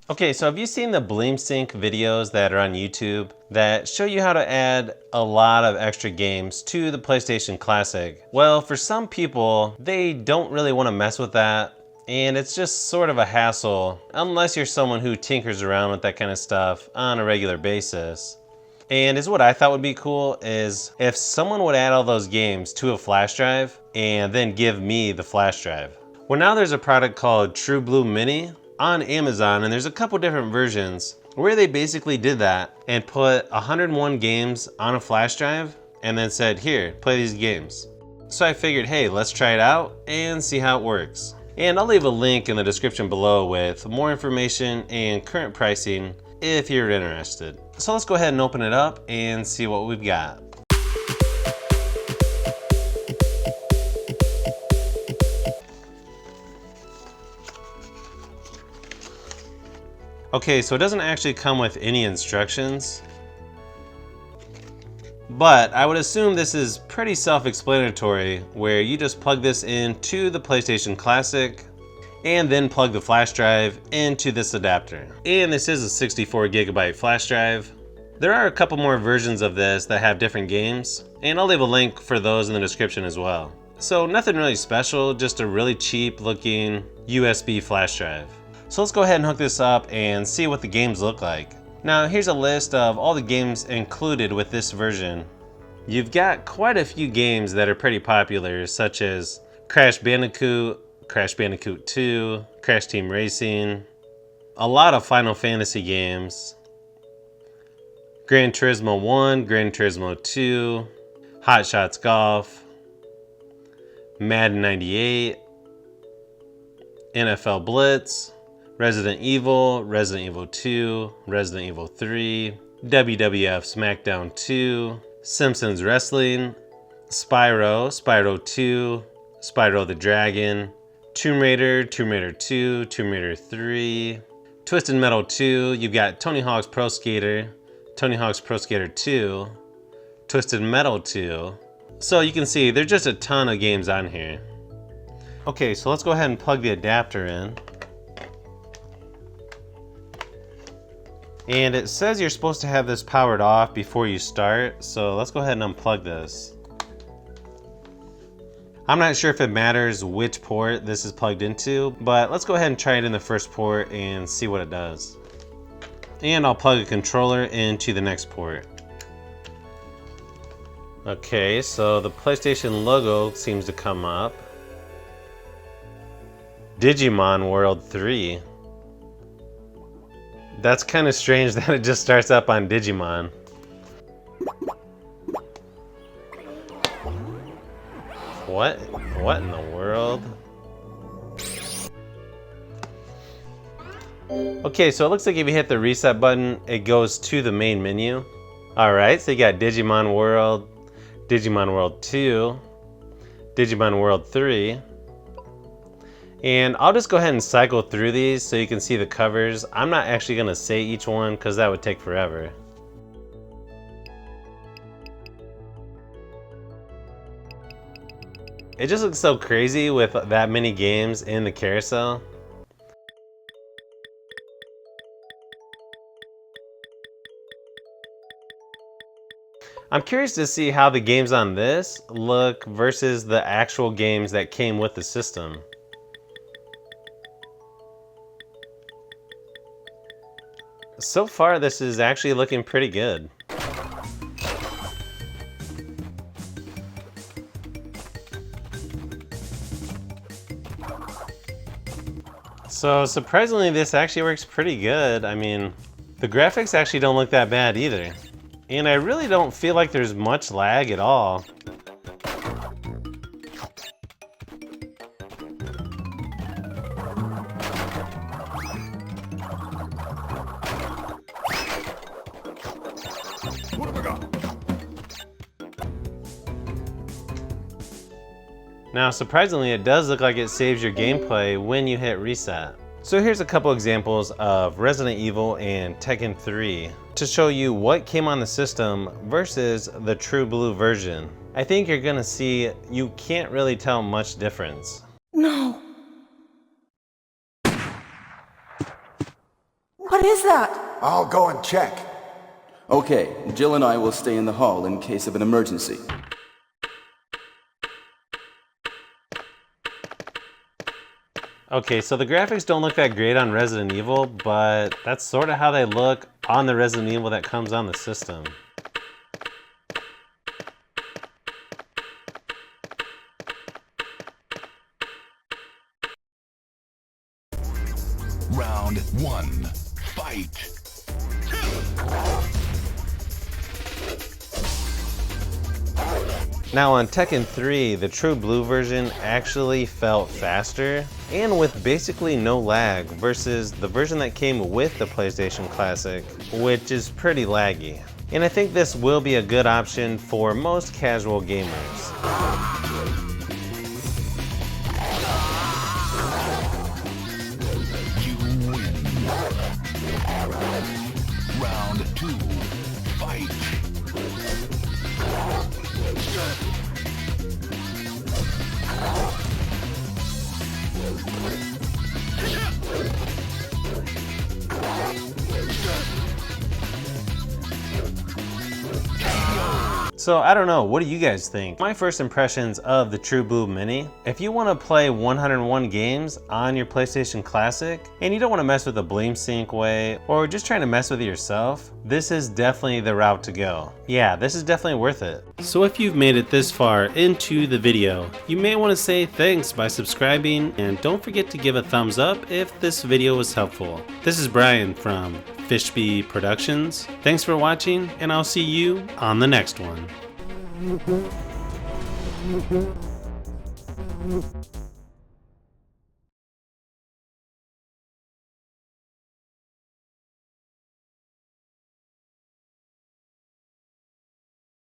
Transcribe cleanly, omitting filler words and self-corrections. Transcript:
Okay, so have you seen the BleemSync videos that are on YouTube that show you how to add a lot of extra games to the PlayStation Classic? Well, for some people, they don't really want to mess with that, and it's just sort of a hassle unless you're someone who tinkers around with that kind of stuff on a regular basis. And is what I thought would be cool is if someone would add all those games to a flash drive and then give me the flash drive. Well, now there's a product called True Blue Mini on Amazon, and there's a couple different versions where they basically did that and put 101 games on a flash drive and then said, here, play these games. So I figured, hey, let's try it out and see how it works. And I'll leave a link in the description below with more information and current pricing if you're interested. So let's go ahead and open it up and see what we've got. Okay, so it doesn't actually come with any instructions, but I would assume this is pretty self-explanatory, where you just plug this into the PlayStation Classic and then plug the flash drive into this adapter. And this is a 64 gigabyte flash drive. There are a couple more versions of this that have different games, and I'll leave a link for those in the description as well. So nothing really special, just a really cheap looking USB flash drive. So let's go ahead and hook this up and see what the games look like. Now here's a list of all the games included with this version. You've got quite a few games that are pretty popular, such as Crash Bandicoot, Crash Bandicoot 2, Crash Team Racing, a lot of Final Fantasy games, Gran Turismo 1, Gran Turismo 2, Hot Shots Golf, Madden 98, NFL Blitz, Resident Evil, Resident Evil 2, Resident Evil 3, WWF SmackDown 2, Simpsons Wrestling, Spyro, Spyro 2, Spyro the Dragon, Tomb Raider, Tomb Raider 2, Tomb Raider 3, Twisted Metal 2, you've got Tony Hawk's Pro Skater, Tony Hawk's Pro Skater 2, Twisted Metal 2. So you can see there's just a ton of games on here. Okay, so let's go ahead and plug the adapter in. And it says you're supposed to have this powered off before you start, so let's go ahead and unplug this. I'm not sure if it matters which port this is plugged into, but let's go ahead and try it in the first port and see what it does. And I'll plug a controller into the next port. Okay, so the PlayStation logo seems to come up. Digimon World 3. That's kind of strange that it just starts up on Digimon. What in the world? Okay, so it looks like if you hit the reset button, it goes to the main menu. Alright, so you got Digimon World 2, Digimon World 3. And I'll just go ahead and cycle through these so you can see the covers. I'm not actually going to say each one because that would take forever. It just looks so crazy with that many games in the carousel. I'm curious to see how the games on this look versus the actual games that came with the system. So far, this is actually looking pretty good. So surprisingly, this actually works pretty good. I mean, the graphics actually don't look that bad either. And I really don't feel like there's much lag at all. Now, surprisingly, it does look like it saves your gameplay when you hit reset. So here's a couple examples of Resident Evil and Tekken 3 to show you what came on the system versus the True Blue version. I think you're gonna see you can't really tell much difference. No. What is that? I'll go and check. Okay, Jill and I will stay in the hall in case of an emergency. Okay, so the graphics don't look that great on Resident Evil, but that's sort of how they look on the Resident Evil that comes on the system. Round 1. Fight! Now on Tekken 3, the True Blue version actually felt faster and with basically no lag versus the version that came with the PlayStation Classic, which is pretty laggy. And I think this will be a good option for most casual gamers. You win. Round 2. Fight! So I don't know, what do you guys think? My first impressions of the True Blue Mini, if you want to play 101 games on your PlayStation Classic and you don't want to mess with the Bleem Sync way or just trying to mess with it yourself, this is definitely the route to go. Yeah, this is definitely worth it. So if you've made it this far into the video, you may want to say thanks by subscribing, and don't forget to give a thumbs up if this video was helpful. This is Brian from Fishbee Productions. Thanks for watching, and I'll see you on the next one.